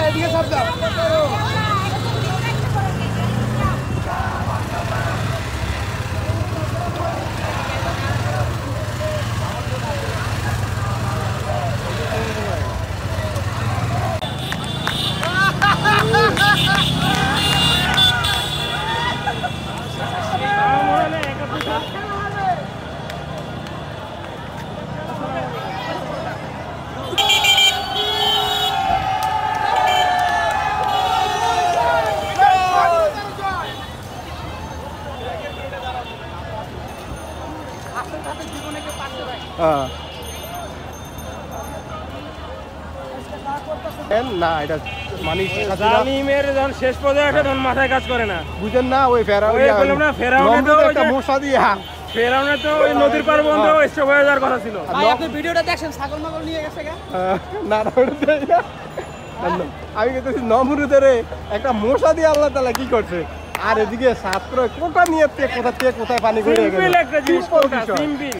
এদিকে সব দাও। না এটা মানে জালিমের যখন শেষ পর্যায়ে একটা তখন মাথায় কাজ করে না, বুঝেন না? ওই ফেরাউনের একটা মশা দিয়া ফেরাউনে তো ওই নদীর পার বন্ধ স্টপ হয়ে যাওয়ার কথা ছিল। ভাই আপনি ভিডিওটা দেখছেন, ছাগল মাগল নিয়ে গেছে গা? না না ওটা দেই না, আমি কিন্তু নমরুদের একটা মশা দিয়ে আল্লাহ তাআলা কি করছে। আর এদিকে ছাত্র কোটা নিয়ে কোথা থেকে কোথায় পানি করে গেল। সিম্পল একটা জিনিস, কোটা সিম্পল।